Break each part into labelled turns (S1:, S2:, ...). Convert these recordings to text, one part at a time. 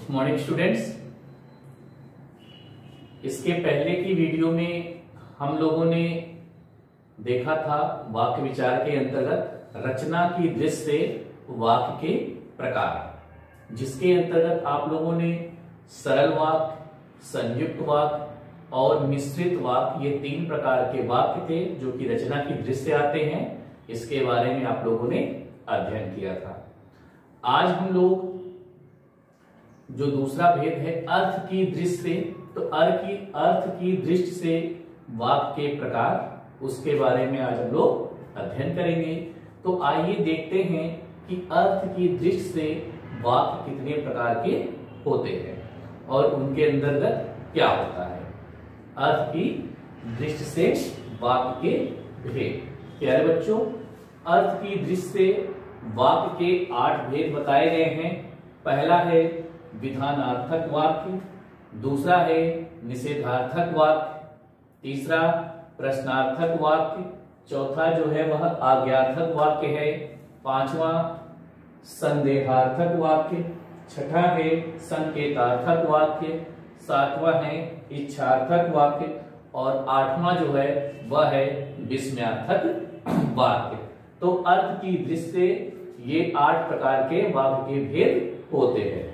S1: Morning students. इसके पहले की वीडियो में हम लोगों ने देखा था वाक्य विचार के अंतर्गत रचना की दृष्टि से वाक्य के प्रकार, जिसके अंतर्गत आप लोगों ने सरल वाक्य, संयुक्त वाक्य और मिश्रित वाक्य, ये 3 प्रकार के वाक्य थे जो कि रचना की दृष्टि से आते हैं। इसके बारे में आप लोगों ने अध्ययन किया था। आज हम लोग जो दूसरा भेद है अर्थ की दृष्टि से, तो अर्थ की दृष्टि से वाक्य के प्रकार, उसके बारे में आज हम लोग अध्ययन करेंगे। तो आइए देखते हैं कि अर्थ की दृष्टि से वाक्य कितने प्रकार के होते हैं और उनके अंतर्गत क्या होता है। अर्थ की दृष्टि से वाक्य के भेद। प्यारे बच्चों, अर्थ की दृष्टि से वाक्य के 8 भेद बताए गए हैं। पहला है विधानार्थक वाक्य, दूसरा है निषेधार्थक वाक्य, तीसरा प्रश्नार्थक वाक्य, चौथा जो है वह आज्ञार्थक वाक्य है, पांचवा संदेहार्थक वाक्य, छठा है संकेतार्थक वाक्य, सातवां है इच्छार्थक वाक्य और 8वां जो है वह है विस्मयार्थक वाक्य। तो अर्थ की दृष्टि से ये 8 प्रकार के वाक्य के भेद होते हैं।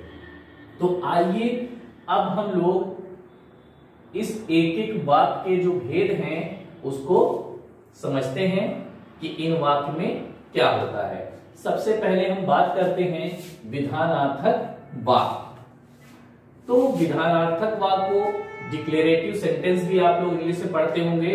S1: तो आइए अब हम लोग इस एक एक वाक्य के जो भेद हैं उसको समझते हैं कि इन वाक्य में क्या होता है। सबसे पहले हम बात करते हैं विधानार्थक वाक्य। तो विधानार्थक वाक्य को डिक्लेरेटिव सेंटेंस भी आप लोग इंग्लिश से पढ़ते होंगे।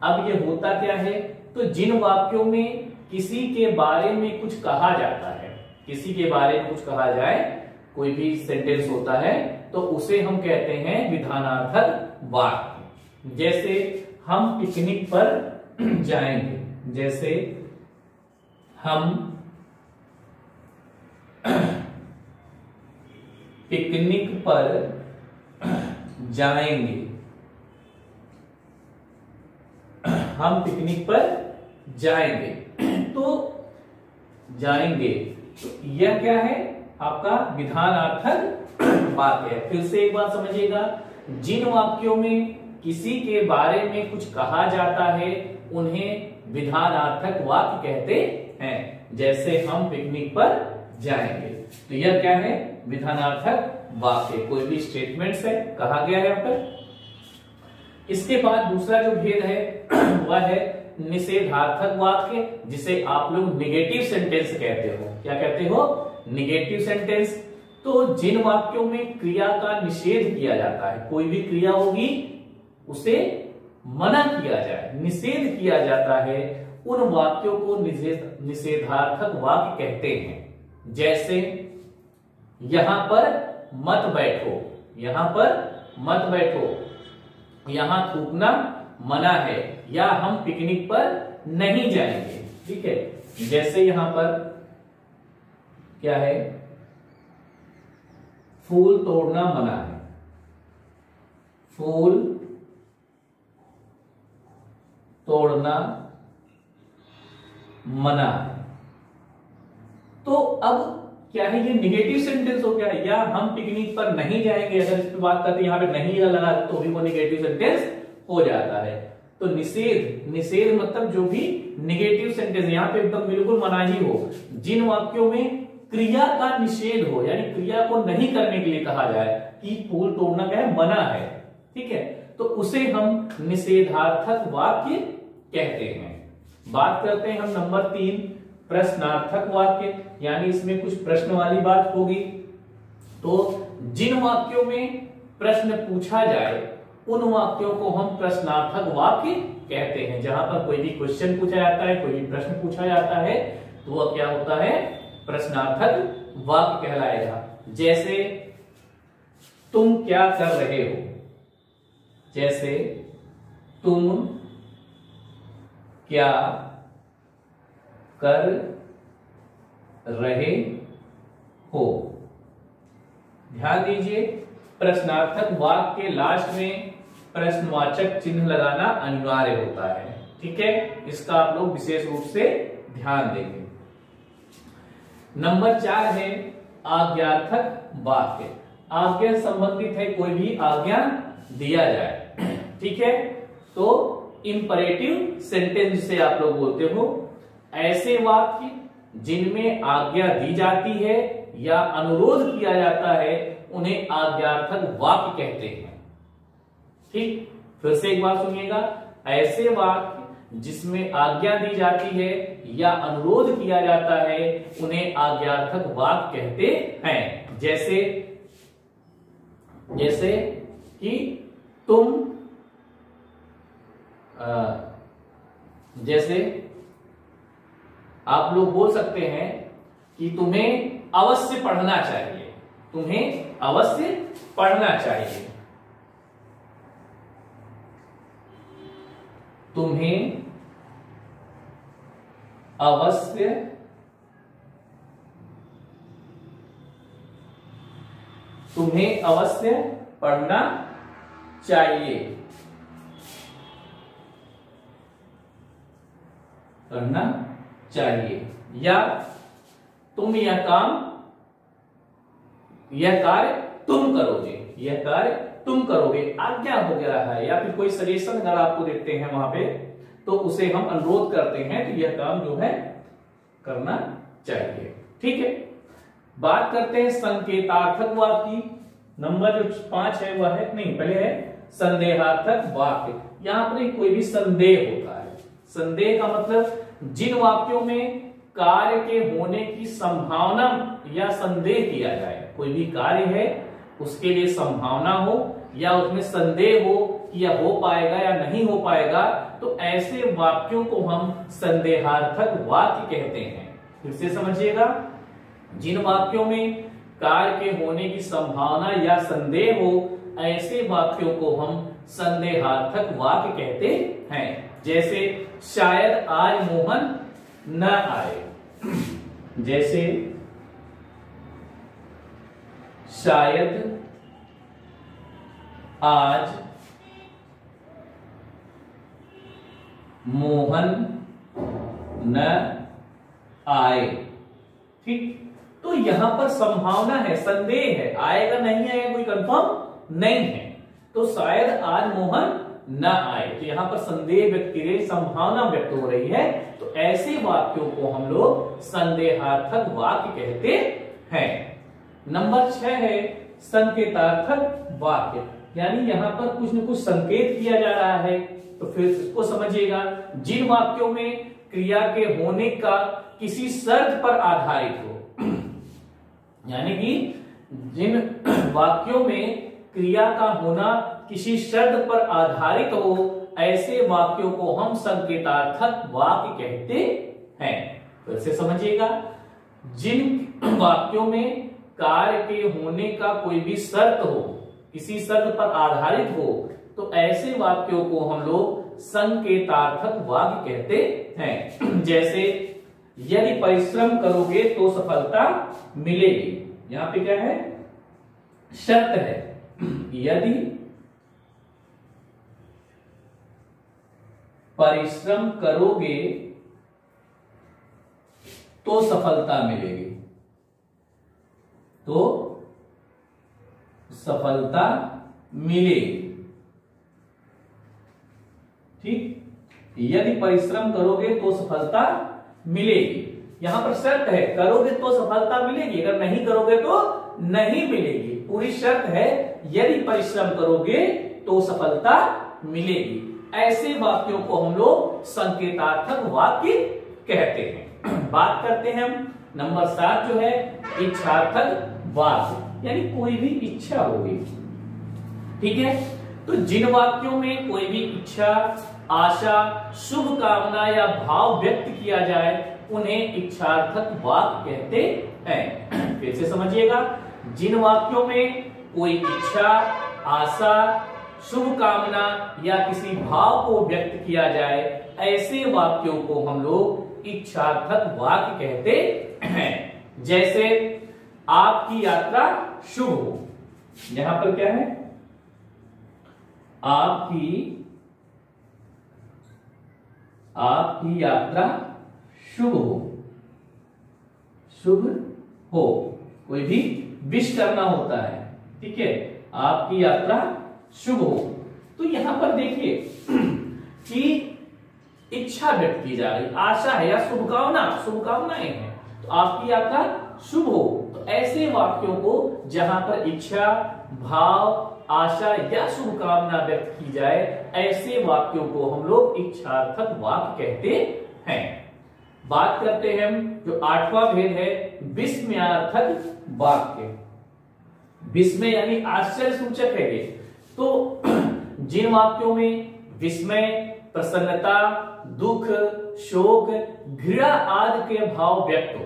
S1: अब ये होता क्या है, तो जिन वाक्यों में किसी के बारे में कुछ कहा जाता है, किसी के बारे में कुछ कहा जाए, कोई भी सेंटेंस होता है तो उसे हम कहते हैं विधानार्थक वाक्य। जैसे हम पिकनिक पर जाएंगे, जैसे हम पिकनिक पर जाएंगे, हम पिकनिक पर जाएंगे। तो जाएंगे तो यह क्या है, आपका विधानार्थक वाक्य है। फिर से एक बात समझिएगा, जिन वाक्यों में किसी के बारे में कुछ कहा जाता है उन्हें विधानार्थक वाक्य कहते हैं। जैसे हम पिकनिक पर जाएंगे, तो यह क्या है, विधानार्थक वाक्य। कोई भी स्टेटमेंट्स है, कहा गया है यहाँ पर। इसके बाद दूसरा जो भेद है वह है निषेधार्थक वाक्य, जिसे आप लोग निगेटिव सेंटेंस कहते हो। क्या कहते हो, निगेटिव सेंटेंस। तो जिन वाक्यों में क्रिया का निषेध किया जाता है, कोई भी क्रिया होगी उसे मना किया जाए, निषेध किया जाता है, उन वाक्यों को निषेधार्थक वाक्य कहते हैं। जैसे यहां पर मत बैठो, यहां पर मत बैठो, यहां थूकना मना है, या हम पिकनिक पर नहीं जाएंगे। ठीक है, जैसे यहां पर क्या है, फूल तोड़ना मना है, फूल तोड़ना मना है। तो अब क्या है, ये निगेटिव सेंटेंस हो गया। या हम पिकनिक पर नहीं जाएंगे, अगर इस पे बात करते हैं, यहां पे नहीं लगा तो भी वो निगेटिव सेंटेंस हो जाता है। तो निषेध मतलब जो भी निगेटिव सेंटेंस, यहां पे एकदम बिल्कुल मनाही हो। जिन वाक्यों में क्रिया का निषेध हो, यानी क्रिया को नहीं करने के लिए कहा जाए कि फूल तोड़ना क्या है, मना है, ठीक है, तो उसे हम निषेधार्थक वाक्य कहते हैं। बात करते हैं हम नंबर 3 प्रश्नार्थक वाक्य, यानी इसमें कुछ प्रश्न वाली बात होगी। तो जिन वाक्यों में प्रश्न पूछा जाए उन वाक्यों को हम प्रश्नार्थक वाक्य कहते हैं। जहां पर कोई भी क्वेश्चन पूछा जाता है, कोई भी प्रश्न पूछा जाता है, तो वह क्या होता है, प्रश्नार्थक वाक्य कहलाएगा। जैसे तुम क्या कर रहे हो, जैसे तुम क्या कर रहे हो। ध्यान दीजिए, प्रश्नार्थक वाक्य के लास्ट में प्रश्नवाचक चिन्ह लगाना अनिवार्य होता है। ठीक है, इसका आप लोग विशेष रूप से ध्यान देंगे। नंबर 4 है आज्ञार्थक वाक्य, आज्ञा संबंधित है, कोई भी आज्ञा दिया जाए, ठीक है। तो इंपरेटिव सेंटेंस जिसे आप लोग बोलते हो, ऐसे वाक्य जिनमें आज्ञा दी जाती है या अनुरोध किया जाता है उन्हें आज्ञार्थक वाक्य कहते हैं। ठीक, फिर से एक बार सुनिएगा, ऐसे वाक्य जिसमें आज्ञा दी जाती है या अनुरोध किया जाता है उन्हें आज्ञार्थक वाक्य कहते हैं। जैसे जैसे कि तुम जैसे आप लोग बोल सकते हैं कि तुम्हें अवश्य पढ़ना चाहिए, तुम्हें अवश्य पढ़ना चाहिए, तुम्हें अवश्य पढ़ना चाहिए, करना चाहिए। या तुम यह कार्य तुम करोगे, यह कार्य तुम करोगे, आज्ञा हो गया है। या फिर कोई सजेशन अगर आपको देते हैं वहां पे तो उसे हम अनुरोध करते हैं, तो यह काम जो है करना चाहिए। ठीक है, बात करते हैं संकेतार्थक वाक्य की। नंबर जो 5 है वह है, नहीं पहले है संदेहार्थक वाक्य। यहां पर कोई भी संदेह होता है, संदेह का मतलब जिन वाक्यों में कार्य के होने की संभावना या संदेह किया जाए, कोई भी कार्य है उसके लिए संभावना हो या उसमें संदेह हो कि यह हो पाएगा या नहीं हो पाएगा, तो ऐसे वाक्यों को हम संदेहार्थक वाक्य कहते हैं। फिर से समझिएगा, जिन वाक्यों में कार्य के होने की संभावना या संदेह हो ऐसे वाक्यों को हम संदेहार्थक वाक्य कहते हैं। जैसे शायद आज मोहन न आए, जैसे शायद आज मोहन न आए। ठीक, तो यहां पर संभावना है, संदेह है, आएगा नहीं आएगा कोई कंफर्म नहीं है, तो शायद आज मोहन न आए, तो यहां पर संदेह व्यक्त की गई, संभावना व्यक्त हो रही है, तो ऐसे वाक्यों को हम लोग संदेहार्थक वाक्य कहते हैं। नंबर 6 है संकेतार्थक वाक्य, यानी यहां पर कुछ न कुछ संकेत किया जा रहा है, तो फिर इसको समझिएगा। जिन वाक्यों में क्रिया के होने का किसी शर्त पर आधारित हो, यानी कि जिन वाक्यों में क्रिया का होना किसी शर्त पर आधारित हो ऐसे वाक्यों को हम संकेतार्थक वाक्य कहते हैं। फिर से समझिएगा, जिन वाक्यों में कार्य के होने का कोई भी शर्त हो, किसी शर्त पर आधारित हो, तो ऐसे वाक्यों को हम लोग संकेतार्थक वाक्य कहते हैं। जैसे यदि परिश्रम करोगे तो सफलता मिलेगी, यहां पे क्या है, शर्त है, यदि परिश्रम करोगे तो सफलता मिलेगी, तो सफलता मिलेगी। ठीक, यदि परिश्रम करोगे तो सफलता मिलेगी, यहां पर शर्त है, करोगे तो सफलता मिलेगी, अगर नहीं करोगे तो नहीं मिलेगी। पूरी शर्त है, यदि परिश्रम करोगे तो सफलता मिलेगी। ऐसे वाक्यों को हम लोग संकेतार्थक वाक्य कहते हैं। बात करते हैं हम नंबर 7 जो है इच्छार्थक वाक्य, यानी कोई भी इच्छा होगी। ठीक है, तो जिन वाक्यों में कोई भी इच्छा, आशा, शुभ कामना या भाव व्यक्त किया जाए उन्हें इच्छार्थक वाक्य कहते हैं। फिर से समझिएगा, जिन वाक्यों में कोई इच्छा, आशा, शुभ कामना या किसी भाव को व्यक्त किया जाए ऐसे वाक्यों को हम लोग इच्छार्थक वाक्य कहते हैं। जैसे आपकी यात्रा शुभ हो, यहां पर क्या है, आपकी यात्रा शुभ हो, शुभ हो। कोई भी विश करना होता है, ठीक है, आपकी यात्रा शुभ हो। तो यहां पर देखिए कि इच्छा व्यक्त की जा रही, आशा है या शुभकामनाएं हैं, तो आपकी यात्रा शुभ हो। तो ऐसे वाक्यों को जहां पर इच्छा, भाव, आशा या शुभकामना व्यक्त की जाए, ऐसे वाक्यों को हम लोग इच्छार्थक वाक्य कहते हैं। बात करते हैं हम, जो 8वां भेद है विस्मयार्थक वाक्य। विस्मय यानी आश्चर्य सूचक है ये। तो जिन वाक्यों में विस्मय, प्रसन्नता, दुख, शोक, घृणा आदि के भाव व्यक्त हो,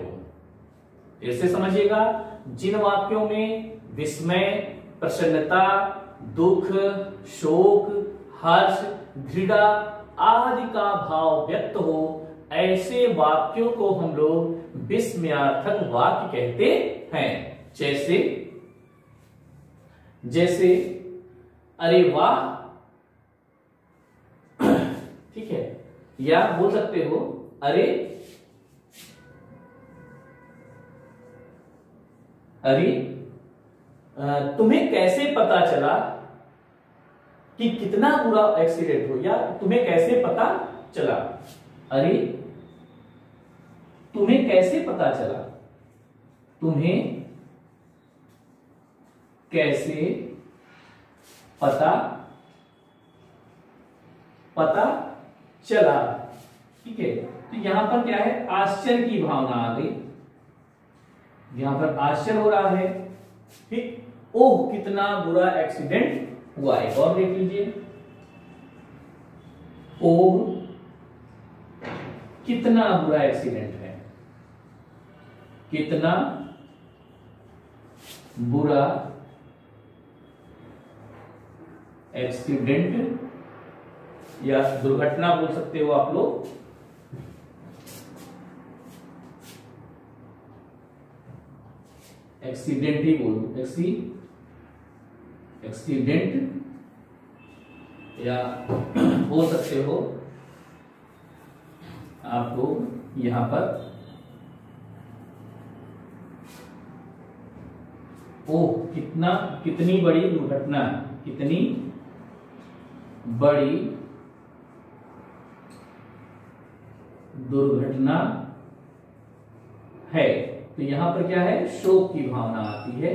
S1: ऐसे समझिएगा, जिन वाक्यों में विस्मय, प्रसन्नता, दुख, शोक, हर्ष, घृणा आदि का भाव व्यक्त हो, ऐसे वाक्यों को हम लोग विस्मयार्थक वाक्य कहते हैं। जैसे अरे वाह, ठीक है, या बोल सकते हो अरे तुम्हें कैसे पता चला कि कितना बुरा एक्सीडेंट हो, या तुम्हें कैसे पता चला, अरे तुम्हें कैसे पता चला, तुम्हें कैसे पता चला, ठीक है। तो यहां पर क्या है, आश्चर्य की भावना आ गई, यहां पर आश्चर्य हो रहा है, ठीक, ओह कितना बुरा एक्सीडेंट हुआ। एक और देख लीजिए, ओह कितना बुरा एक्सीडेंट है, कितना बुरा एक्सीडेंट या दुर्घटना बोल सकते हो आप लोग, एक्सीडेंट ही बोलो, एक्सीडेंट या बोल सकते हो आप लोग यहां पर, ओह कितनी बड़ी दुर्घटना, कितनी बड़ी दुर्घटना है। तो यहां पर क्या है, शोक की भावना आती है,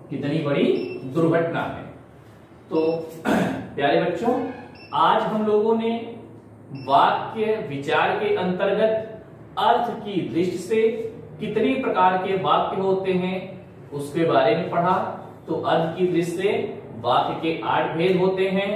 S1: कितनी बड़ी दुर्घटना है। तो प्यारे बच्चों, आज हम लोगों ने वाक्य विचार के अंतर्गत अर्थ की दृष्टि से कितनी प्रकार के वाक्य होते हैं उसके बारे में पढ़ा। तो अर्थ की दृष्टि से वाक्य के 8 भेद होते हैं।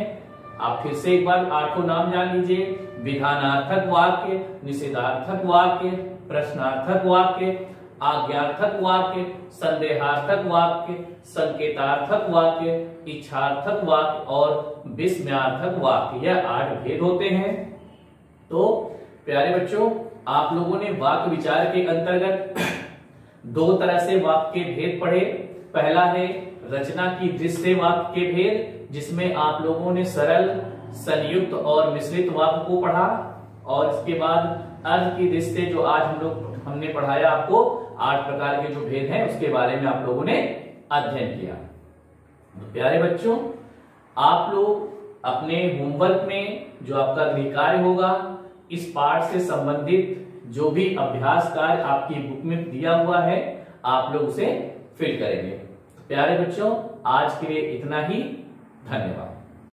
S1: आप फिर से एक बार 8 नाम जान लीजिए, विधानार्थक वाक्य, निषेधार्थक वाक्य, प्रश्नार्थक वाक्य, आज्ञार्थक वाक्य, संदेहार्थक वाक्य, संकेतार्थक वाक्य, इच्छार्थक वाक्य और विस्मयार्थक वाक्य, यह 8 भेद होते हैं। तो प्यारे बच्चों, आप लोगों ने वाक्य विचार के अंतर्गत 2 तरह से वाक्य के भेद पढ़े। पहला है रचना की दृष्टि से वाक्य के भेद, जिसमें आप लोगों ने सरल, संयुक्त और मिश्रित वाक्य को पढ़ा, और इसके बाद अर्थ की दृष्टि से जो आज हमने पढ़ाया आपको 8 प्रकार के जो भेद हैं उसके बारे में आप लोगों ने अध्ययन किया। तो प्यारे बच्चों, आप लोग अपने होमवर्क में जो आपका गृह कार्य होगा, इस पाठ से संबंधित जो भी अभ्यास कार्य आपकी बुक में दिया हुआ है, आप लोग उसे फिल करेंगे। प्यारे बच्चों, आज के लिए इतना ही। धन्यवाद।